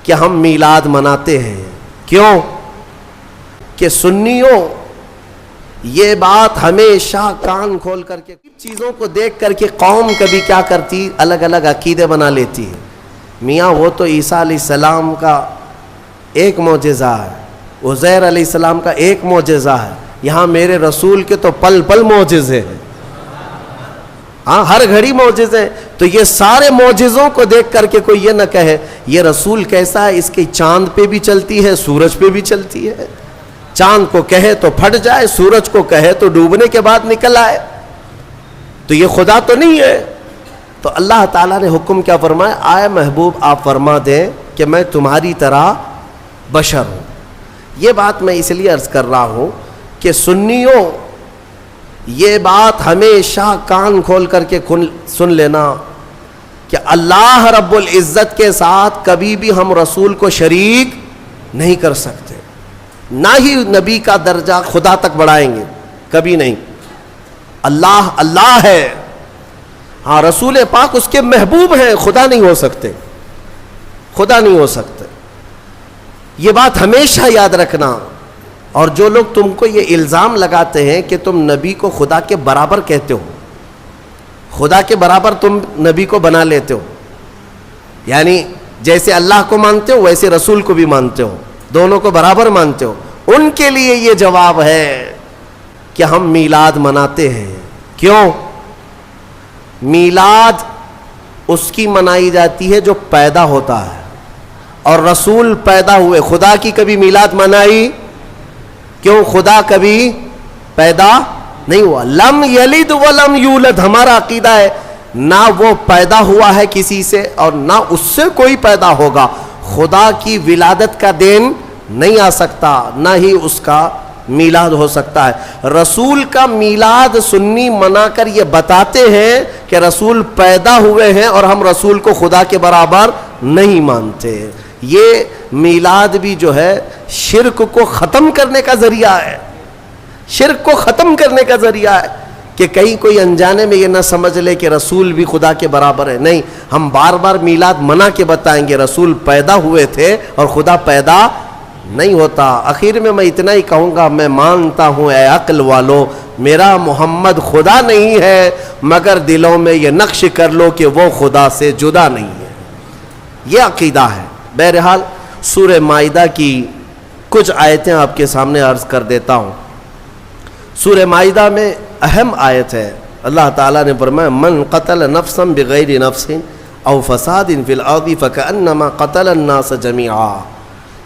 کہ ہم میلاد مناتے ہیں. کیوں؟ کہ سنیوں یہ بات ہمیشہ کان کھول کر کے چیزوں کو دیکھ کر کے قوم کبھی کیا کرتی، الگ الگ عقیدے بنا لیتی ہے. میاں وہ تو عیسیٰ علیہ السلام کا ایک معجزہ ہے، عزیر علیہ السلام کا ایک معجزہ ہے، یہاں میرے رسول کے تو پل پل معجزے ہیں. ہاں، ہر گھڑی معجزے ہیں. تو یہ سارے معجزوں کو دیکھ کر کے کوئی یہ نہ کہے یہ رسول کیسا ہے، اس کی چاند پہ بھی چلتی ہے، سورج پہ بھی چلتی ہے. چاند کو کہے تو پھٹ جائے، سورج کو کہے تو ڈوبنے کے بعد نکل آئے. تو یہ خدا تو نہیں ہے. تو اللہ تعالیٰ نے حکم کیا فرمایا، آئے محبوب آپ فرما دیں کہ میں تمہاری طرح بشر ہوں. یہ بات میں اس لیے عرض کر رہا ہوں کہ سنیوں یہ بات ہمیشہ کان کھول کر کے سن لینا کہ اللہ رب العزت کے ساتھ کبھی بھی ہم رسول کو شریک نہیں کر سکتے، نہ ہی نبی کا درجہ خدا تک بڑھائیں گے، کبھی نہیں. اللہ اللہ ہے، ہاں رسول پاک اس کے محبوب ہیں، خدا نہیں ہو سکتے، خدا نہیں ہو سکتے. یہ بات ہمیشہ یاد رکھنا. اور جو لوگ تم کو یہ الزام لگاتے ہیں کہ تم نبی کو خدا کے برابر کہتے ہو، خدا کے برابر تم نبی کو بنا لیتے ہو، یعنی جیسے اللہ کو مانتے ہو ویسے رسول کو بھی مانتے ہو، دونوں کو برابر مانتے ہو، ان کے لیے یہ جواب ہے کہ ہم میلاد مناتے ہیں. کیوں؟ میلاد اس کی منائی جاتی ہے جو پیدا ہوتا ہے، اور رسول پیدا ہوئے. خدا کی کبھی میلاد منائی؟ کیوں؟ خدا کبھی پیدا نہیں ہوا. لم یلد ولم یولد ہمارا عقیدہ ہے، نہ وہ پیدا ہوا ہے کسی سے اور نہ اس سے کوئی پیدا ہوگا. خدا کی ولادت کا دین نہیں آ سکتا، نہ ہی اس کا میلاد ہو سکتا ہے. رسول کا میلاد سنی منا کر یہ بتاتے ہیں کہ رسول پیدا ہوئے ہیں اور ہم رسول کو خدا کے برابر نہیں مانتے. یہ میلاد بھی جو ہے شرک کو ختم کرنے کا ذریعہ ہے، شرک کو ختم کرنے کا ذریعہ ہے کہ کہیں کوئی انجانے میں یہ نہ سمجھ لے کہ رسول بھی خدا کے برابر ہے. نہیں، ہم بار بار میلاد منا کے بتائیں گے رسول پیدا ہوئے تھے اور خدا پیدا نہیں ہوتا. اخیر میں اتنا ہی کہوں گا، میں مانتا ہوں اے عقل والو میرا محمد خدا نہیں ہے، مگر دلوں میں یہ نقش کر لو کہ وہ خدا سے جدا نہیں ہے. یہ عقیدہ ہے. بہرحال سورہ مائدہ کی کچھ آیتیں آپ کے سامنے عرض کر دیتا ہوں. سورہ مائدہ میں اہم آیت ہے. اللہ تعالیٰ نے فرمایا من قتل نفسا بغیر نفس او فساد فی الارض فکأنما قتل الناس جميعا.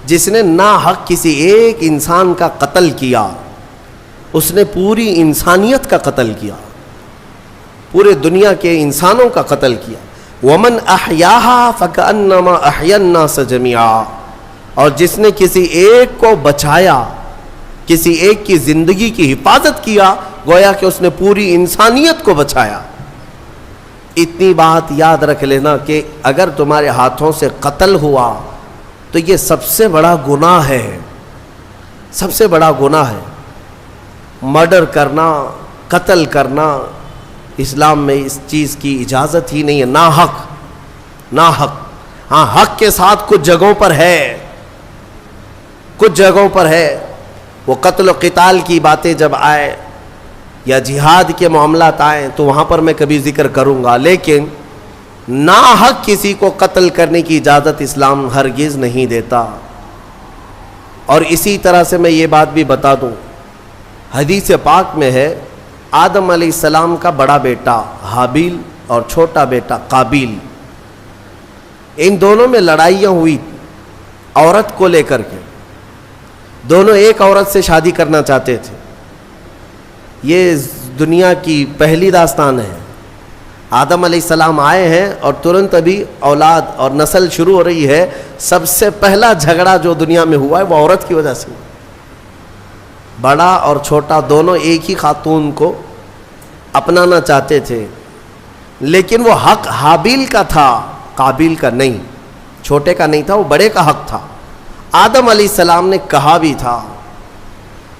جس نے ناحق کسی ایک انسان کا قتل کیا، اس نے پوری انسانیت کا قتل کیا، پورے دنیا کے انسانوں کا قتل کیا. ومن احیاها فکأنما احیا الناس جميعا. اور جس نے کسی ایک کو بچایا، کسی ایک کی زندگی کی حفاظت کیا، گویا کہ اس نے پوری انسانیت کو بچایا. اتنی بات یاد رکھ لینا کہ اگر تمہارے ہاتھوں سے قتل ہوا تو یہ سب سے بڑا گناہ ہے، سب سے بڑا گناہ ہے. مرڈر کرنا، قتل کرنا، اسلام میں اس چیز کی اجازت ہی نہیں ہے. ناحق، ناحق. ہاں حق کے ساتھ کچھ جگہوں پر ہے، کچھ جگہوں پر ہے. وہ قتل و قتال کی باتیں جب آئے یا جہاد کے معاملات آئیں تو وہاں پر میں کبھی ذکر کروں گا، لیکن ناحق کسی کو قتل کرنے کی اجازت اسلام ہرگز نہیں دیتا. اور اسی طرح سے میں یہ بات بھی بتا دوں، حدیث پاک میں ہے آدم علیہ السلام کا بڑا بیٹا حابیل اور چھوٹا بیٹا قابیل، ان دونوں میں لڑائیاں ہوئی عورت کو لے کر کے. دونوں ایک عورت سے شادی کرنا چاہتے تھے. یہ دنیا کی پہلی داستان ہے. آدم علیہ السلام آئے ہیں اور ترنت ابھی اولاد اور نسل شروع ہو رہی ہے. سب سے پہلا جھگڑا جو دنیا میں ہوا ہے وہ عورت کی وجہ سے. بڑا اور چھوٹا دونوں ایک ہی خاتون کو اپنانا چاہتے تھے، لیکن وہ حق حابیل کا تھا، قابیل کا نہیں. چھوٹے کا نہیں تھا، وہ بڑے کا حق تھا. آدم علیہ السلام نے کہا بھی تھا،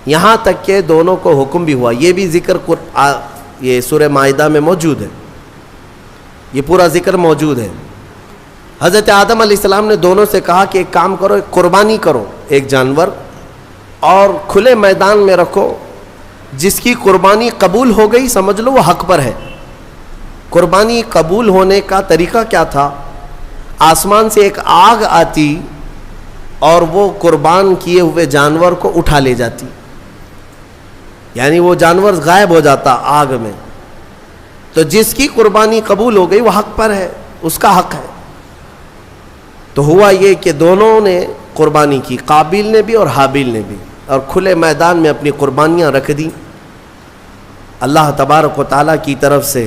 یہاں تک کہ دونوں کو حکم بھی ہوا. یہ بھی ذکر یہ سورہ مائدہ میں موجود ہے، یہ پورا ذکر موجود ہے حضرت آدم علیہ السلام نے دونوں سے کہا کہ ایک کام کرو، ایک قربانی کرو ایک جانور، اور کھلے میدان میں رکھو، جس کی قربانی قبول ہو گئی سمجھ لو وہ حق پر ہے۔ قربانی قبول ہونے کا طریقہ کیا تھا؟ آسمان سے ایک آگ آتی اور وہ قربان کیے ہوئے جانور کو اٹھا لے جاتی، یعنی وہ جانور غائب ہو جاتا آگ میں۔ تو جس کی قربانی قبول ہو گئی وہ حق پر ہے، اس کا حق ہے۔ تو ہوا یہ کہ دونوں نے قربانی کی، قابیل نے بھی اور حابیل نے بھی، اور کھلے میدان میں اپنی قربانیاں رکھ دیں۔ اللہ تبارک و تعالیٰ کی طرف سے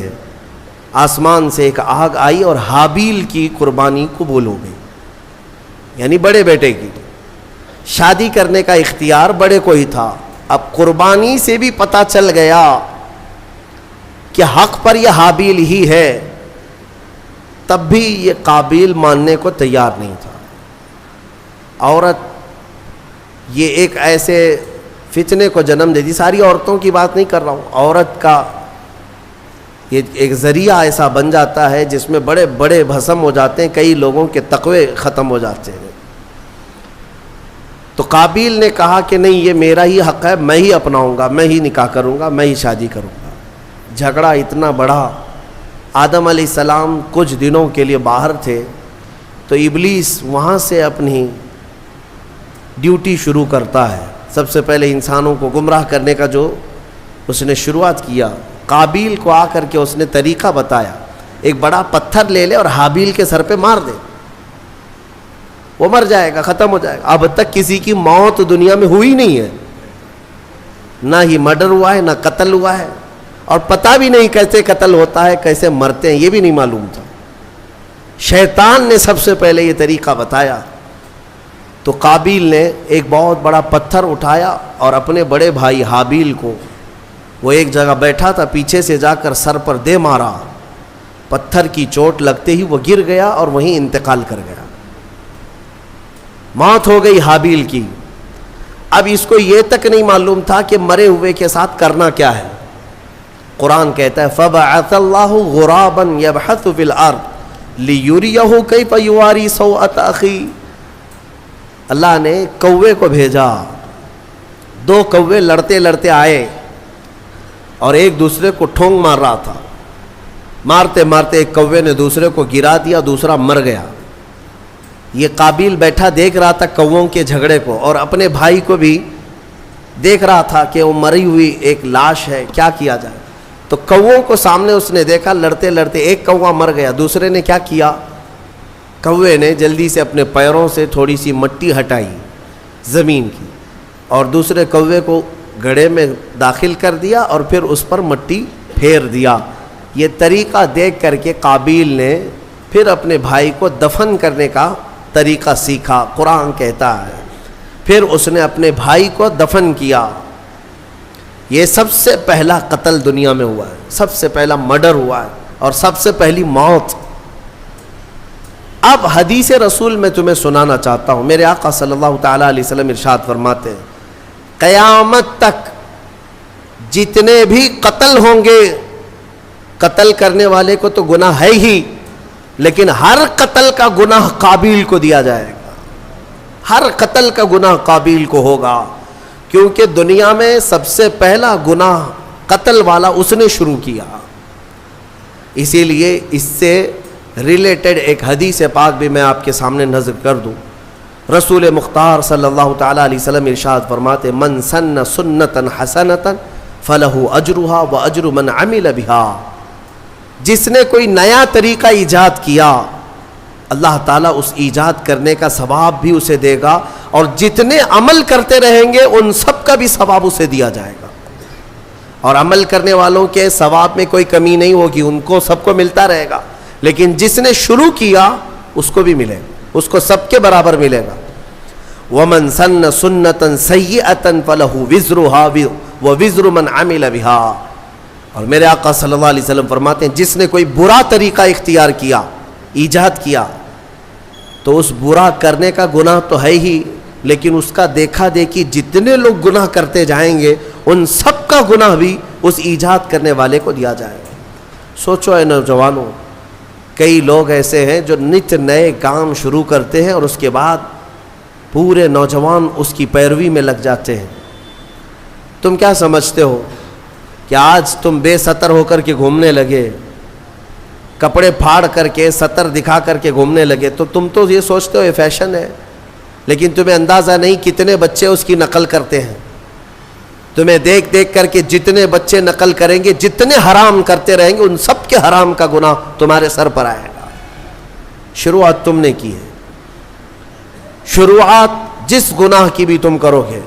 آسمان سے ایک آگ آئی اور حابیل کی قربانی قبول ہو گئی، یعنی بڑے بیٹے کی۔ شادی کرنے کا اختیار بڑے کو ہی تھا، اب قربانی سے بھی پتہ چل گیا کہ حق پر یہ حابیل ہی ہے، تب بھی یہ قابیل ماننے کو تیار نہیں تھا۔ عورت یہ ایک ایسے فتنے کو جنم دیتی، ساری عورتوں کی بات نہیں کر رہا ہوں، عورت کا یہ ایک ذریعہ ایسا بن جاتا ہے جس میں بڑے بڑے بھسم ہو جاتے ہیں، کئی لوگوں کے تقوی ختم ہو جاتے ہیں۔ تو قابیل نے کہا کہ نہیں، یہ میرا ہی حق ہے، میں ہی اپناؤں گا، میں ہی نکاح کروں گا، میں ہی شادی کروں گا۔ جھگڑا اتنا بڑا، آدم علیہ السلام کچھ دنوں کے لیے باہر تھے تو ابلیس وہاں سے اپنی ڈیوٹی شروع کرتا ہے۔ سب سے پہلے انسانوں کو گمراہ کرنے کا جو اس نے شروعات کیا، قابیل کو آ کر کے اس نے طریقہ بتایا، ایک بڑا پتھر لے لے اور حابیل کے سر پہ مار دے، وہ مر جائے گا، ختم ہو جائے گا۔ اب تک کسی کی موت دنیا میں ہوئی نہیں ہے، نہ ہی مرڈر ہوا ہے نہ قتل ہوا ہے، اور پتہ بھی نہیں کیسے قتل ہوتا ہے، کیسے مرتے ہیں، یہ بھی نہیں معلوم تھا۔ شیطان نے سب سے پہلے یہ طریقہ بتایا۔ تو قابیل نے ایک بہت بڑا پتھر اٹھایا اور اپنے بڑے بھائی حابیل کو، وہ ایک جگہ بیٹھا تھا، پیچھے سے جا کر سر پر دے مارا، پتھر کی چوٹ لگتے ہی وہ گر گیا اور وہیں انتقال کر گیا، موت ہو گئی حابیل کی۔ اب اس کو یہ تک نہیں معلوم تھا کہ مرے ہوئے کے ساتھ کرنا کیا ہے۔ قرآن کہتا ہے فَبَعَثَ اللَّهُ غُرَابًا يَبْحَثُ فِي الْأَرْضِ لِيُرِيَهُ كَيْفَ يُوَارِي سَوْءَةَ أَخِيهِ۔ اللہ نے کوے کو بھیجا، دو کوے لڑتے لڑتے آئے اور ایک دوسرے کو ٹھونگ مار رہا تھا، مارتے مارتے ایک کوے نے دوسرے کو گرا دیا، دوسرا مر گیا۔ یہ قابیل بیٹھا دیکھ رہا تھا کووں کے جھگڑے کو، اور اپنے بھائی کو بھی دیکھ رہا تھا کہ وہ مری ہوئی ایک لاش ہے، کیا کیا جائے۔ تو کووں کو سامنے اس نے دیکھا، لڑتے لڑتے ایک کوا مر گیا، دوسرے نے کیا کیا، کوے نے جلدی سے اپنے پیروں سے تھوڑی سی مٹی ہٹائی زمین کی، اور دوسرے کوے کو گڑھے میں داخل کر دیا اور پھر اس پر مٹی پھیر دیا۔ یہ طریقہ دیکھ کر کے قابیل نے پھر اپنے بھائی کو دفن کرنے کا طریقہ سیکھا۔ قرآن کہتا ہے پھر اس نے اپنے بھائی کو دفن کیا۔ یہ سب سے پہلا قتل دنیا میں ہوا ہے، سب سے پہلا مرڈر ہوا ہے، اور سب سے پہلی موت۔ اب حدیث رسول میں تمہیں سنانا چاہتا ہوں، میرے آقا صلی اللہ تعالیٰ علیہ وسلم ارشاد فرماتے ہیں قیامت تک جتنے بھی قتل ہوں گے، قتل کرنے والے کو تو گناہ ہے ہی، لیکن ہر قتل کا گناہ قابیل کو دیا جائے گا، ہر قتل کا گناہ قابیل کو ہوگا، کیونکہ دنیا میں سب سے پہلا گناہ قتل والا اس نے شروع کیا۔ اسی لیے اس سے ریلیٹڈ ایک حدیث پاک بھی میں آپ کے سامنے نظر کر دوں۔ رسول مختار صلی اللہ تعالیٰ علیہ وسلم ارشاد فرماتے من سن سنتا حسنتا فلہ اجرہا واجر من عمل بہا۔ جس نے کوئی نیا طریقہ ایجاد کیا، اللہ تعالیٰ اس ایجاد کرنے کا ثواب بھی اسے دے گا، اور جتنے عمل کرتے رہیں گے ان سب کا بھی ثواب اسے دیا جائے گا، اور عمل کرنے والوں کے ثواب میں کوئی کمی نہیں ہوگی، ان کو سب کو ملتا رہے گا، لیکن جس نے شروع کیا اس کو بھی ملے گا، اس کو سب کے برابر ملے گا۔ وَمَن سَنَّ سُنَّةً سَيِّئَةً فَلَهُ وِزْرُهَا وَوِزْرُ مَنْ عَمِلَ بِهَا۔ اور میرے آقا صلی اللہ علیہ وسلم فرماتے ہیں جس نے کوئی برا طریقہ اختیار کیا، ایجاد کیا، تو اس برا کرنے کا گناہ تو ہے ہی، لیکن اس کا دیکھا دیکھی جتنے لوگ گناہ کرتے جائیں گے ان سب کا گناہ بھی اس ایجاد کرنے والے کو دیا جائے گا۔ سوچو اے نوجوانوں، کئی لوگ ایسے ہیں جو نت نئے کام شروع کرتے ہیں اور اس کے بعد پورے نوجوان اس کی پیروی میں لگ جاتے ہیں. تم کیا سمجھتے ہو کہ آج تم بے ستر ہو کر کے گھومنے لگے, کپڑے پھاڑ کر کے ستر دکھا کر کے گھومنے لگے, تو تم تو یہ سوچتے ہو یہ فیشن ہے, لیکن تمہیں اندازہ نہیں کتنے بچے اس کی نقل کرتے ہیں. تمہیں دیکھ دیکھ کر کے جتنے بچے نقل کریں گے, جتنے حرام کرتے رہیں گے, ان سب کے حرام کا گناہ تمہارے سر پر آئے گا. شروعات تم نے کی ہے, شروعات جس گناہ کی بھی تم کرو گے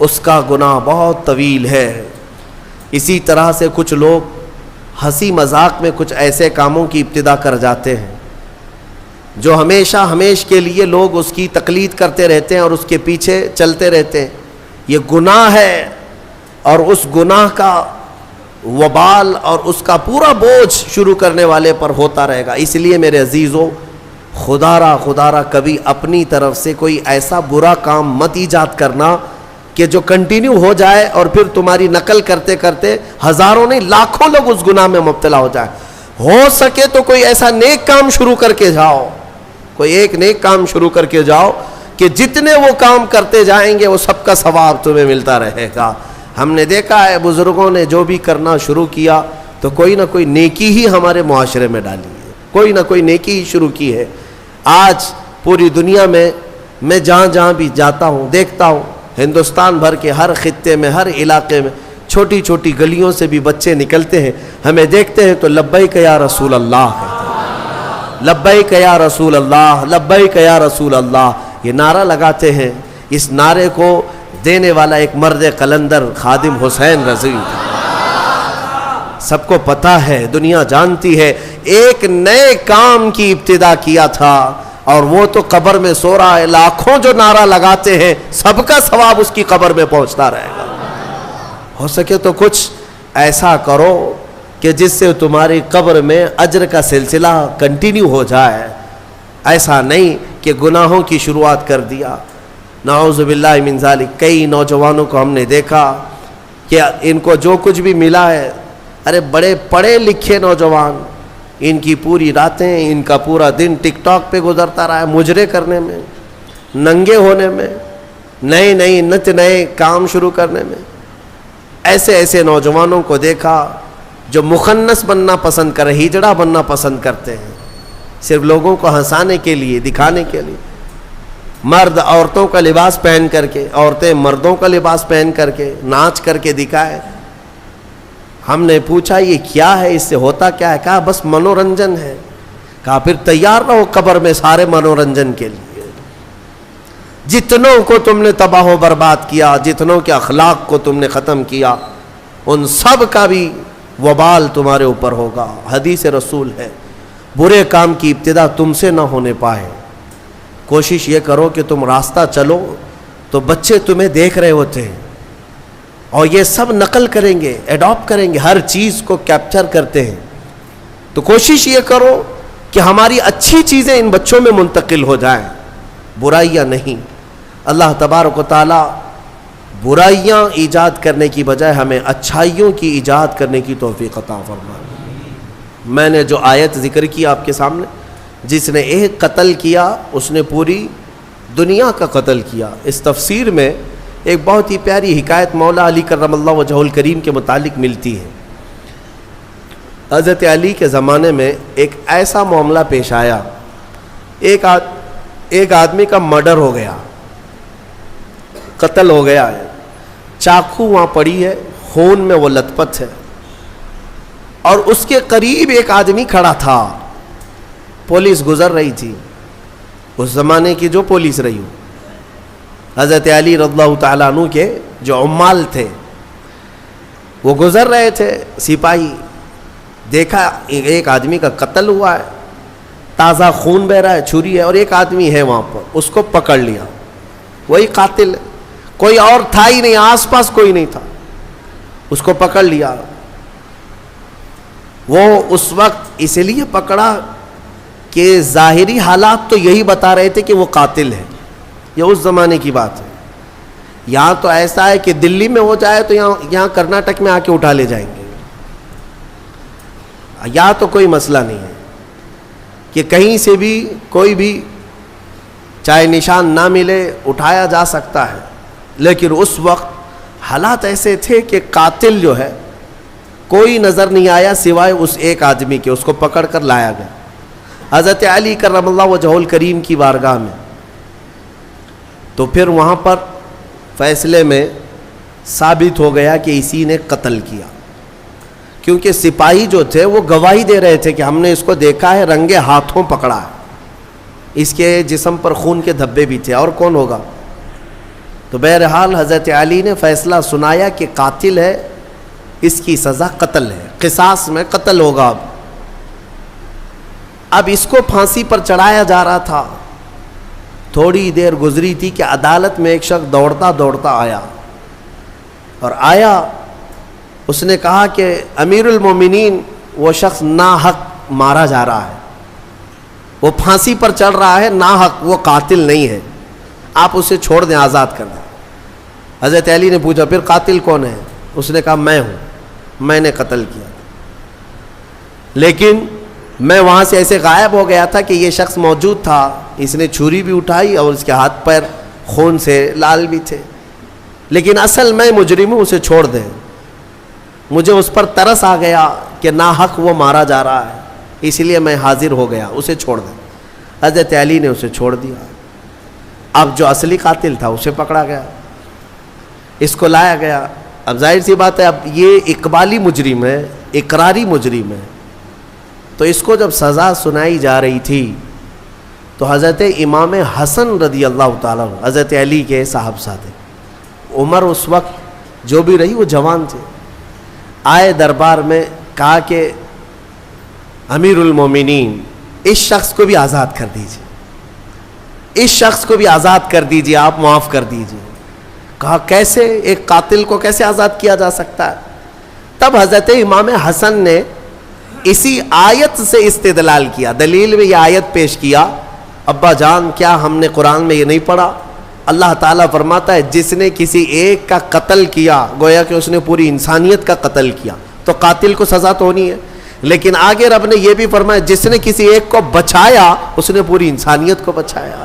اس کا گناہ بہت طویل ہے. اسی طرح سے کچھ لوگ ہنسی مذاق میں کچھ ایسے کاموں کی ابتدا کر جاتے ہیں جو ہمیشہ کے لیے لوگ اس کی تقلید کرتے رہتے ہیں اور اس کے پیچھے چلتے رہتے ہیں. یہ گناہ ہے اور اس گناہ کا وبال اور اس کا پورا بوجھ شروع کرنے والے پر ہوتا رہے گا. اس لیے میرے عزیزو, خدا را کبھی اپنی طرف سے کوئی ایسا برا کام مت ایجاد کرنا کہ جو کنٹینیو ہو جائے اور پھر تمہاری نقل کرتے کرتے ہزاروں نہیں لاکھوں لوگ اس گناہ میں مبتلا ہو جائے. ہو سکے تو کوئی ایسا نیک کام شروع کر کے جاؤ, کوئی ایک نیک کام شروع کر کے جاؤ کہ جتنے وہ کام کرتے جائیں گے وہ سب کا ثواب تمہیں ملتا رہے گا. ہم نے دیکھا ہے بزرگوں نے جو بھی کرنا شروع کیا تو کوئی نہ کوئی نیکی ہی ہمارے معاشرے میں ڈالی ہے, کوئی نہ کوئی نیکی ہی شروع کی ہے. آج پوری دنیا میں جہاں بھی جاتا ہوں دیکھتا ہوں, ہندوستان بھر کے ہر خطے میں, ہر علاقے میں چھوٹی چھوٹی گلیوں سے بھی بچے نکلتے ہیں, ہمیں دیکھتے ہیں تو لبیک یا رسول اللہ کہتے ہیں, لبیک یا رسول اللہ, لبیک یا رسول اللہ, یہ نعرہ لگاتے ہیں. اس نعرے کو دینے والا ایک مرد قلندر خادم حسین رضی تھا. سب کو پتا ہے, دنیا جانتی ہے, ایک نئے کام کی ابتدا کیا تھا اور وہ تو قبر میں سو رہا ہے. لاکھوں جو نعرہ لگاتے ہیں سب کا ثواب اس کی قبر میں پہنچتا رہے گا. ہو سکے تو کچھ ایسا کرو کہ جس سے تمہاری قبر میں اجر کا سلسلہ کنٹینیو ہو جائے. ایسا نہیں کہ گناہوں کی شروعات کر دیا. نعوذ باللہ من ذالک. کئی نوجوانوں کو ہم نے دیکھا کہ ان کو جو کچھ بھی ملا ہے, ارے بڑے پڑھے لکھے نوجوان, ان کی پوری راتیں, ان کا پورا دن ٹک ٹاک پہ گزرتا رہا ہے, مجرے کرنے میں, ننگے ہونے میں, نئے کام شروع کرنے میں. ایسے نوجوانوں کو دیکھا جو مخنث بننا پسند کرے, ہجڑا بننا پسند کرتے ہیں, صرف لوگوں کو ہنسانے کے لیے, دکھانے کے لیے. مرد عورتوں کا لباس پہن کر کے, عورتیں مردوں کا لباس پہن کر کے ناچ کر کے دکھائے. ہم نے پوچھا یہ کیا ہے, اس سے ہوتا کیا ہے؟ کہا بس منورنجن ہے. کہا پھر تیار رہو قبر میں سارے منورنجن کے لیے. جتنوں کو تم نے تباہ و برباد کیا, جتنوں کے اخلاق کو تم نے ختم کیا, ان سب کا بھی وبال تمہارے اوپر ہوگا. حدیث رسول ہے, برے کام کی ابتدا تم سے نہ ہونے پائے. کوشش یہ کرو کہ تم راستہ چلو تو بچے تمہیں دیکھ رہے ہوتے ہیں اور یہ سب نقل کریں گے, ایڈاپٹ کریں گے, ہر چیز کو کیپچر کرتے ہیں. تو کوشش یہ کرو کہ ہماری اچھی چیزیں ان بچوں میں منتقل ہو جائیں, برائیاں نہیں. اللہ تبارک و تعالی برائیاں ایجاد کرنے کی بجائے ہمیں اچھائیوں کی ایجاد کرنے کی توفیق عطا فرمائے. میں نے جو آیت ذکر کی آپ کے سامنے, جس نے ایک قتل کیا اس نے پوری دنیا کا قتل کیا. اس تفسیر میں ایک بہت ہی پیاری حکایت مولا علی کرم اللہ وجہہ الکریم کے متعلق ملتی ہے. حضرت علی کے زمانے میں ایک ایسا معاملہ پیش آیا, ایک آدمی کا مرڈر ہو گیا, قتل ہو گیا ہے, چاقو وہاں پڑی ہے, خون میں وہ لت پت ہے, اور اس کے قریب ایک آدمی کھڑا تھا. پولیس گزر رہی تھی, اس زمانے کی جو پولیس رہی ہو. حضرت علی رضی اللہ تعالیٰ عنہ کے جو عمال تھے وہ گزر رہے تھے. سپاہی دیکھا ایک آدمی کا قتل ہوا ہے, تازہ خون بہ رہا ہے, چھری ہے, اور ایک آدمی ہے وہاں پر, اس کو پکڑ لیا. وہی قاتل ہے, کوئی اور تھا ہی نہیں, آس پاس کوئی نہیں تھا, اس کو پکڑ لیا. وہ اس وقت اس لیے پکڑا کہ ظاہری حالات تو یہی بتا رہے تھے کہ وہ قاتل ہے. یہ اس زمانے کی بات ہے. یہاں تو ایسا ہے کہ دلی میں ہو جائے تو یہاں کرناٹک میں آ کے اٹھا لے جائیں گے, یہاں تو کوئی مسئلہ نہیں ہے. کہ کہیں سے بھی کوئی بھی چاہے نشان نہ ملے اٹھایا جا سکتا ہے، لیکن اس وقت حالات ایسے تھے کہ قاتل جو ہے کوئی نظر نہیں آیا سوائے اس ایک آدمی کے، اس کو پکڑ کر لایا گیا حضرت علی کرم اللہ وجہہ الکریم کی بارگاہ میں۔ تو پھر وہاں پر فیصلے میں ثابت ہو گیا کہ اسی نے قتل کیا، کیونکہ سپاہی جو تھے وہ گواہی دے رہے تھے کہ ہم نے اس کو دیکھا ہے، رنگے ہاتھوں پکڑا ہے، اس کے جسم پر خون کے دھبے بھی تھے، اور کون ہوگا؟ تو بہرحال حضرت علی نے فیصلہ سنایا کہ قاتل ہے، اس کی سزا قتل ہے، قصاص میں قتل ہوگا۔ اب اس کو پھانسی پر چڑھایا جا رہا تھا، تھوڑی دیر گزری تھی کہ عدالت میں ایک شخص دوڑتا دوڑتا آیا، اور آیا اس نے کہا کہ امیر المومنین وہ شخص ناحق مارا جا رہا ہے، وہ پھانسی پر چڑھ رہا ہے ناحق، وہ قاتل نہیں ہے، آپ اسے چھوڑ دیں، آزاد کر دیں۔ حضرت علی نے پوچھا پھر قاتل کون ہے؟ اس نے کہا میں ہوں، میں نے قتل کیا، لیکن میں وہاں سے ایسے غائب ہو گیا تھا کہ یہ شخص موجود تھا، اس نے چھری بھی اٹھائی اور اس کے ہاتھ پیر خون سے لال بھی تھے، لیکن اصل میں مجرم ہوں، اسے چھوڑ دیں۔ مجھے اس پر ترس آ گیا کہ ناحق وہ مارا جا رہا ہے، اس لیے میں حاضر ہو گیا، اسے چھوڑ دیں۔ حضرت علی نے اسے چھوڑ دیا۔ اب جو اصلی قاتل تھا اسے پکڑا گیا، اس کو لایا گیا۔ اب ظاہر سی بات ہے، اب یہ اقبالی مجرم ہے، اقراری مجرم ہے، تو اس کو جب سزا سنائی جا رہی تھی تو حضرت امام حسن رضی اللہ تعالیٰ عنہ، حضرت علی کے صاحبزادے، عمر اس وقت جو بھی رہی وہ جوان تھے، آئے دربار میں، کہا کہ امیر المومنین اس شخص کو بھی آزاد کر دیجیے، اس شخص کو بھی آزاد کر دیجیے، آپ معاف کر دیجیے۔ کہا کیسے؟ ایک قاتل کو کیسے آزاد کیا جا سکتا ہے؟ تب حضرت امام حسن نے اسی آیت سے استدلال کیا، دلیل میں یہ آیت پیش کیا، ابا جان کیا ہم نے قرآن میں یہ نہیں پڑھا؟ اللہ تعالیٰ فرماتا ہے جس نے کسی ایک کا قتل کیا گویا کہ اس نے پوری انسانیت کا قتل کیا، تو قاتل کو سزا تو ہونی ہے، لیکن آگے رب نے یہ بھی فرمایا جس نے کسی ایک کو بچایا اس نے پوری انسانیت کو بچایا۔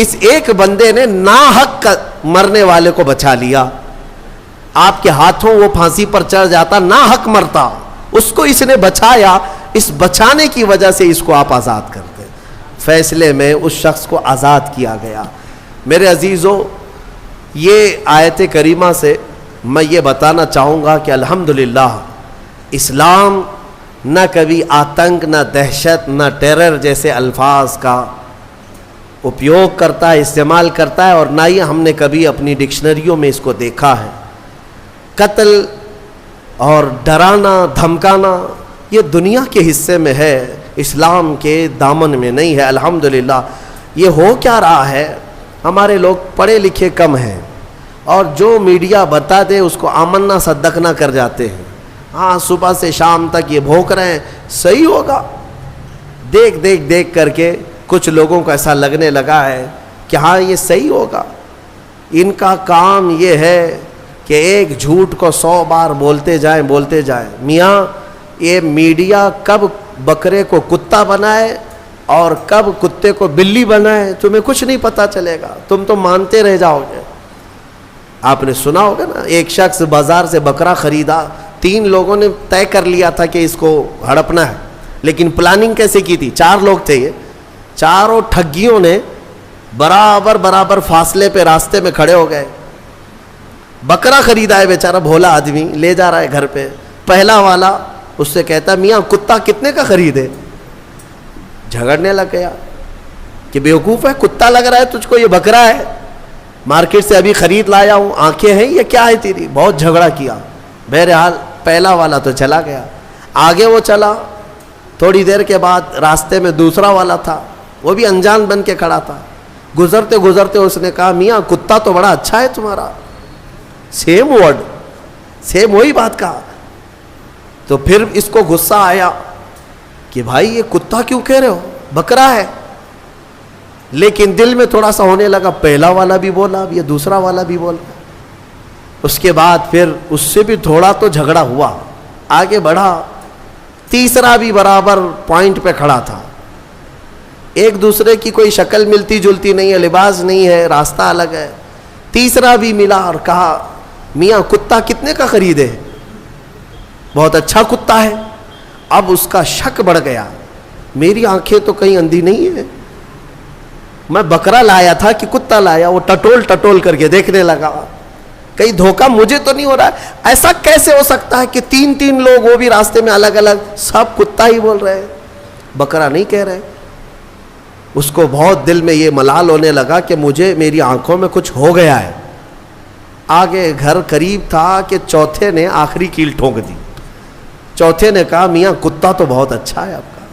اس ایک بندے نے ناحق مرنے والے کو بچا لیا، آپ کے ہاتھوں وہ پھانسی پر چڑھ جاتا، ناحق مرتا، اس کو اس نے بچایا، اس بچانے کی وجہ سے اس کو آپ آزاد کرتے۔ فیصلے میں اس شخص کو آزاد کیا گیا۔ میرے عزیزو، یہ آیت کریمہ سے میں یہ بتانا چاہوں گا کہ الحمدللہ اسلام نہ کبھی آتنک، نہ دہشت، نہ ٹیرر جیسے الفاظ کا اپیوگ کرتا ہے، استعمال کرتا ہے، اور نہ ہی ہم نے کبھی اپنی ڈکشنریوں میں اس کو دیکھا ہے۔ قتل اور ڈرانا دھمکانا یہ دنیا کے حصے میں ہے، اسلام کے دامن میں نہیں ہے۔ الحمدللہ یہ ہو کیا رہا ہے، ہمارے لوگ پڑھے لکھے کم ہیں، اور جو میڈیا بتا دے اس کو آمنا صدقنا کر جاتے ہیں۔ ہاں صبح سے شام تک یہ بھونک رہے ہیں صحیح ہوگا، دیکھ کر کے کچھ لوگوں کو ایسا لگنے لگا ہے کہ ہاں یہ صحیح ہوگا۔ ان کا کام یہ ہے کہ ایک جھوٹ کو 100 بار بولتے جائیں۔ میاں یہ میڈیا کب بکرے کو کتا بنائے اور کب کتے کو بلی بنائے تمہیں کچھ نہیں پتا چلے گا، تم تو مانتے رہ جاؤ گے۔ آپ نے سنا ہوگا نا، ایک شخص بازار سے بکرا خریدا، 3 لوگوں نے طے کر لیا تھا کہ اس کو ہڑپنا ہے، لیکن پلاننگ کیسے کی تھی؟ 4 لوگ تھے، یہ چاروں ٹھگیوں نے برابر فاصلے پہ راستے میں کھڑے ہو گئے۔ بکرا خریدا ہے بیچارہ بھولا آدمی، لے جا رہا ہے گھر پہ، پہلا والا اس سے کہتا میاں کتا کتنے کا خریدے؟ جھگڑنے لگ گیا کہ بیوقوف ہے، کتا لگ رہا ہے تجھ کو، یہ بکرا ہے، مارکیٹ سے ابھی خرید لایا ہوں، آنکھیں ہیں یہ کیا ہے تیری؟ بہت جھگڑا کیا۔ بہرحال پہلا والا تو چلا گیا، آگے وہ چلا، تھوڑی دیر کے بعد راستے میں دوسرا والا تھا، وہ بھی انجان بن کے کھڑا تھا۔ گزرتے اس نے کہا میاں کتا تو بڑا اچھا ہے تمہارا، سیم ورڈ، سیم وہی بات کہا۔ تو پھر اس کو غصہ آیا کہ بھائی یہ کتا کیوں کہہ رہے ہو، بکرا ہے، لیکن دل میں تھوڑا سا ہونے لگا، پہلا والا بھی بولا اب یہ دوسرا والا بھی بولا۔ اس کے بعد پھر اس سے بھی تھوڑا تو جھگڑا ہوا، آگے بڑھا تیسرا بھی برابر پوائنٹ پہ کھڑا تھا. ایک دوسرے کی کوئی شکل ملتی جلتی نہیں ہے, لباس نہیں ہے, راستہ الگ ہے. تیسرا بھی ملا اور کہا میاں کتا کتنے کا خریدے؟ بہت اچھا کتا ہے. اب اس کا شک بڑھ گیا, میری آنکھیں تو کہیں اندھی نہیں ہیں, میں بکرا لایا تھا کہ کتا لایا؟ وہ ٹٹول کر کے دیکھنے لگا, کہیں دھوکہ مجھے تو نہیں ہو رہا ہے. ایسا کیسے ہو سکتا ہے کہ تین لوگ وہ بھی راستے میں الگ الگ, سب کتا ہی بول رہے ہیں, بکرا نہیں کہہ رہے. اس کو بہت دل میں یہ ملال ہونے لگا کہ مجھے میری آنکھوں میں کچھ ہو گیا ہے. آگے گھر قریب تھا کہ چوتھے نے آخری کیل ٹھونک دی. چوتھے نے کہا میاں کتا تو بہت اچھا ہے آپ کا,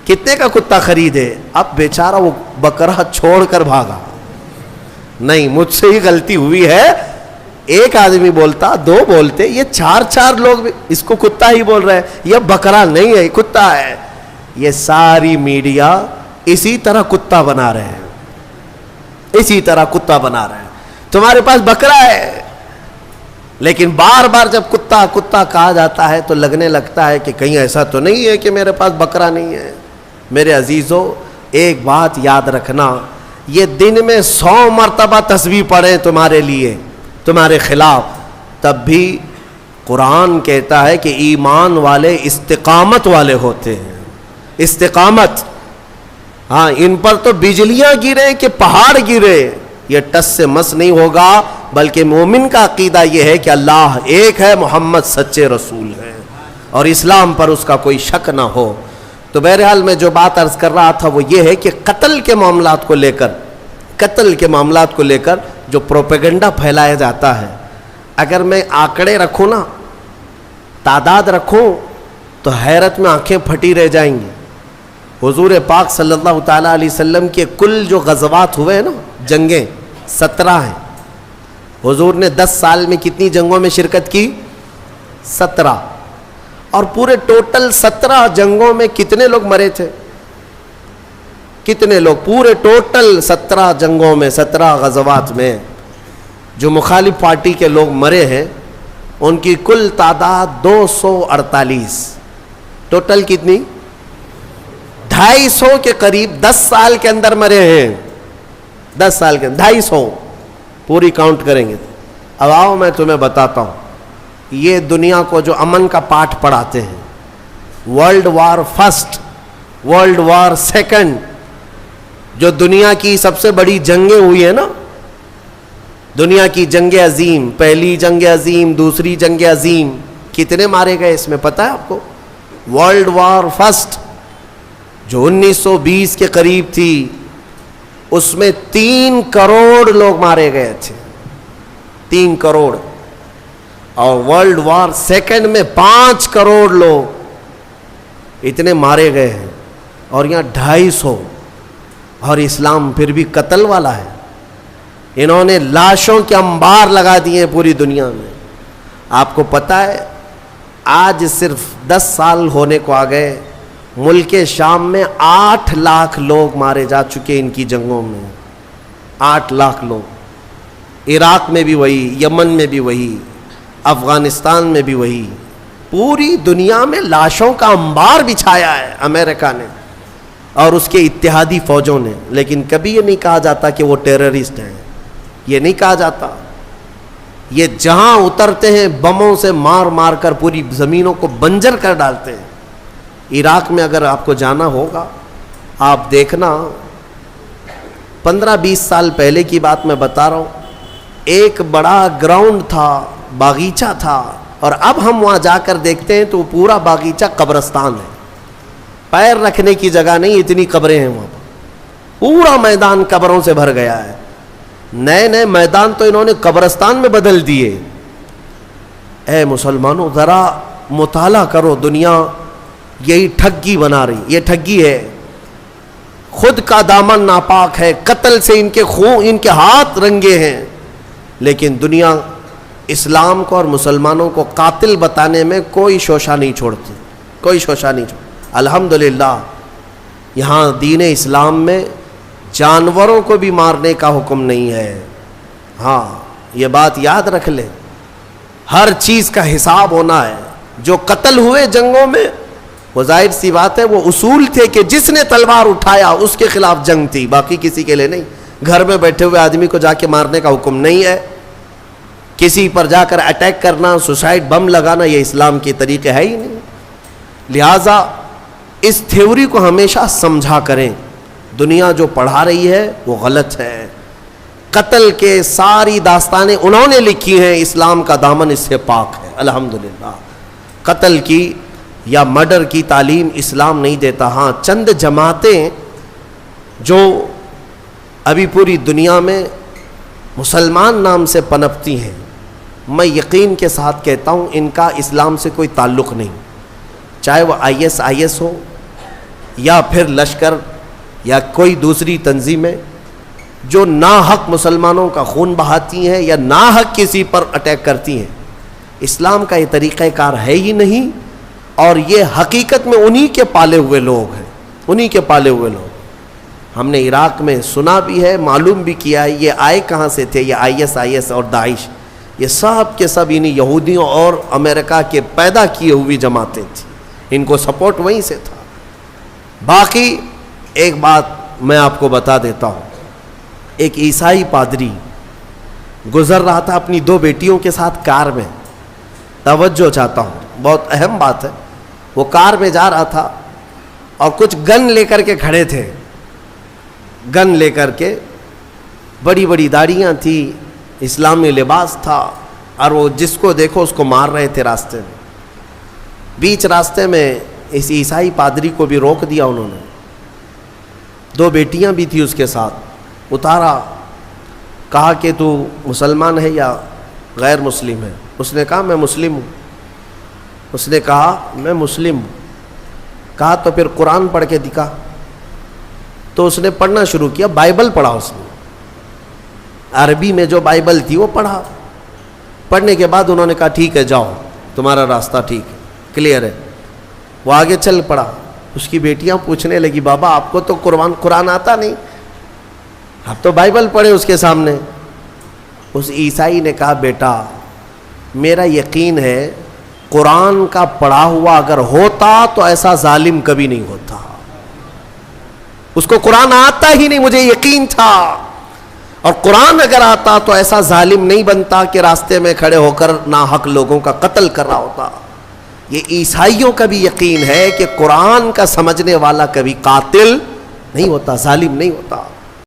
کتنے کا کتا خریدے؟ اب بیچارہ وہ بکرا چھوڑ کر بھاگا. نہیں, مجھ سے ہی غلطی ہوئی ہے. ایک آدمی بولتا, دو بولتے, یہ چار لوگ اس کو کتا ہی بول رہے ہیں. یہ بکرا نہیں ہے, کتا ہے. یہ ساری میڈیا اسی طرح کتا بنا رہے ہیں, اسی طرح کتا بنا رہے ہیں. تمہارے پاس بکرا ہے, لیکن بار بار جب کتا کتا کہا جاتا ہے تو لگنے لگتا ہے کہ کہیں ایسا تو نہیں ہے کہ میرے پاس بکرا نہیں ہے. میرے عزیزو, ایک بات یاد رکھنا, یہ دن میں 100 مرتبہ تسبیح پڑھیں تمہارے لیے, تمہارے خلاف, تب بھی قرآن کہتا ہے کہ ایمان والے استقامت والے ہوتے ہیں. استقامت, ہاں, ان پر تو بجلیاں گرے کہ پہاڑ گرے, یہ ٹس سے مس نہیں ہوگا. بلکہ مومن کا عقیدہ یہ ہے کہ اللہ ایک ہے, محمد سچے رسول ہیں, اور اسلام پر اس کا کوئی شک نہ ہو. تو بہرحال میں جو بات عرض کر رہا تھا وہ یہ ہے کہ قتل کے معاملات کو لے کر جو پروپیگنڈا پھیلایا جاتا ہے, اگر میں آنکڑے رکھوں نا, تعداد رکھوں, تو حیرت میں آنکھیں پھٹی رہ جائیں گی. حضور پاک صلی اللہ تعالیٰ علیہ وسلم کے کل جو غزوات ہوئے ہیں نا, جنگیں 17 ہیں. حضور نے 10 سال میں کتنی جنگوں میں شرکت کی؟ 17. اور پورے ٹوٹل 17 جنگوں میں کتنے لوگ مرے تھے؟ کتنے لوگ پورے ٹوٹل 17 جنگوں میں, 17 غزوات میں جو مخالف پارٹی کے لوگ مرے ہیں, ان کی کل تعداد 248. ٹوٹل کتنی؟ 250 کے قریب 10 سال کے اندر مرے ہیں. 10 سال کے 250 پوری کاؤنٹ کریں گے. اب آؤ میں تمہیں بتاتا ہوں, یہ دنیا کو جو امن کا پاٹھ پڑھاتے ہیں, world war first, world war second, جو دنیا کی سب سے بڑی جنگیں ہوئی ہیں نا, دنیا کی جنگ عظیم, پہلی جنگ عظیم, دوسری جنگ عظیم, کتنے مارے گئے اس میں پتہ ہے آپ کو؟ ورلڈ وار فرسٹ جو 1920 کے قریب تھی, اس میں 3 کروڑ لوگ مارے گئے تھے, 3 کروڑ. اور ورلڈ وار سیکنڈ میں 5 کروڑ لوگ اتنے مارے گئے ہیں, اور یہاں 250. اور اسلام پھر بھی قتل والا ہے. انہوں نے لاشوں کے انبار لگا دیے پوری دنیا میں. آپ کو پتہ ہے آج صرف 10 سال ہونے کو آ گئے, ملک شام میں 8 لاکھ لوگ مارے جا چکے ان کی جنگوں میں. 8 لاکھ لوگ. عراق میں بھی وہی, یمن میں بھی وہی, افغانستان میں بھی وہی. پوری دنیا میں لاشوں کا انبار بچھایا ہے امریکہ نے اور اس کے اتحادی فوجوں نے. لیکن کبھی یہ نہیں کہا جاتا کہ وہ ٹیررسٹ ہیں, یہ نہیں کہا جاتا. یہ جہاں اترتے ہیں بموں سے مار مار کر پوری زمینوں کو بنجر کر ڈالتے ہیں. عراق میں اگر آپ کو جانا ہوگا, آپ دیکھنا, 15-20 سال پہلے کی بات میں بتا رہا ہوں, ایک بڑا گراؤنڈ تھا, باغیچہ تھا, اور اب ہم وہاں جا کر دیکھتے ہیں تو پورا باغیچہ قبرستان ہے. پیر رکھنے کی جگہ نہیں, اتنی قبریں ہیں وہاں. پورا میدان قبروں سے بھر گیا ہے. نئے میدان تو انہوں نے قبرستان میں بدل دیے. اے مسلمانوں, ذرا مطالعہ کرو, دنیا یہی ٹھگی بنا رہی, یہ ٹھگی ہے. خود کا دامن ناپاک ہے, قتل سے ان کے خون, ان کے ہاتھ رنگے ہیں, لیکن دنیا اسلام کو اور مسلمانوں کو قاتل بتانے میں کوئی شوشہ نہیں چھوڑتی, کوئی شوشہ نہیں چھوڑتی. الحمدللہ یہاں دین اسلام میں جانوروں کو بھی مارنے کا حکم نہیں ہے. ہاں, یہ بات یاد رکھ لیں, ہر چیز کا حساب ہونا ہے. جو قتل ہوئے جنگوں میں وہ ظاہر سی بات ہے وہ اصول تھے کہ جس نے تلوار اٹھایا اس کے خلاف جنگ تھی، باقی کسی کے لیے نہیں۔ گھر میں بیٹھے ہوئے آدمی کو جا کے مارنے کا حکم نہیں ہے، کسی پر جا کر اٹیک کرنا، سوسائڈ بم لگانا، یہ اسلام کے طریقے ہے ہی نہیں۔ لہٰذا اس تھیوری کو ہمیشہ سمجھا کریں، دنیا جو پڑھا رہی ہے وہ غلط ہے۔ قتل کے ساری داستانیں انہوں نے لکھی ہیں، اسلام کا دامن اس سے پاک ہے الحمدللہ۔ قتل کی یا مرڈر کی تعلیم اسلام نہیں دیتا۔ ہاں چند جماعتیں جو ابھی پوری دنیا میں مسلمان نام سے پنپتی ہیں، میں یقین کے ساتھ کہتا ہوں ان کا اسلام سے کوئی تعلق نہیں، چاہے وہ IS ہو یا پھر لشکر یا کوئی دوسری تنظیمیں جو ناحق مسلمانوں کا خون بہاتی ہیں یا ناحق کسی پر اٹیک کرتی ہیں۔ اسلام کا یہ طریقہ کار ہے ہی نہیں، اور یہ حقیقت میں انہی کے پالے ہوئے لوگ ہیں، انہی کے پالے ہوئے لوگ۔ ہم نے عراق میں سنا بھی ہے، معلوم بھی کیا ہے، یہ آئے کہاں سے تھے؟ یہ IS اور داعش، یہ سب کے سب انہی یہودیوں اور امریکہ کے پیدا کیے ہوئی جماعتیں تھیں، ان کو سپورٹ وہیں سے تھا۔ باقی ایک بات میں آپ کو بتا دیتا ہوں، ایک عیسائی پادری گزر رہا تھا اپنی 2 بیٹیوں کے ساتھ کار میں، توجہ چاہتا ہوں، بہت اہم بات ہے۔ وہ کار میں جا رہا تھا اور کچھ گن لے کر کے کھڑے تھے، گن لے کر کے، بڑی بڑی داڑیاں تھی، اسلامی لباس تھا، اور وہ جس کو دیکھو اس کو مار رہے تھے راستے میں۔ بیچ راستے میں اس عیسائی پادری کو بھی روک دیا انہوں نے، 2 بیٹیاں بھی تھی اس کے ساتھ، اتارا، کہا کہ تو مسلمان ہے یا غیر مسلم ہے؟ اس نے کہا میں مسلم ہوں۔ اس نے کہا میں مسلم ہوں۔ کہا تو پھر قرآن پڑھ کے دکھا۔ تو اس نے پڑھنا شروع کیا، بائبل پڑھا اس نے، عربی میں جو بائبل تھی وہ پڑھا۔ پڑھنے کے بعد انہوں نے کہا ٹھیک ہے جاؤ، تمہارا راستہ ٹھیک ہے، کلیئر ہے۔ وہ آگے چل پڑا۔ اس کی بیٹیاں پوچھنے لگی بابا آپ کو تو قرآن آتا نہیں، آپ تو بائبل پڑھے اس کے سامنے۔ اس عیسائی نے کہا بیٹا میرا یقین ہے قرآن کا پڑھا ہوا اگر ہوتا تو ایسا ظالم کبھی نہیں ہوتا، اس کو قرآن آتا ہی نہیں، مجھے یقین تھا، اور قرآن اگر آتا تو ایسا ظالم نہیں بنتا کہ راستے میں کھڑے ہو کر ناحق لوگوں کا قتل کر رہا ہوتا۔ یہ عیسائیوں کا بھی یقین ہے کہ قرآن کا سمجھنے والا کبھی قاتل نہیں ہوتا، ظالم نہیں ہوتا۔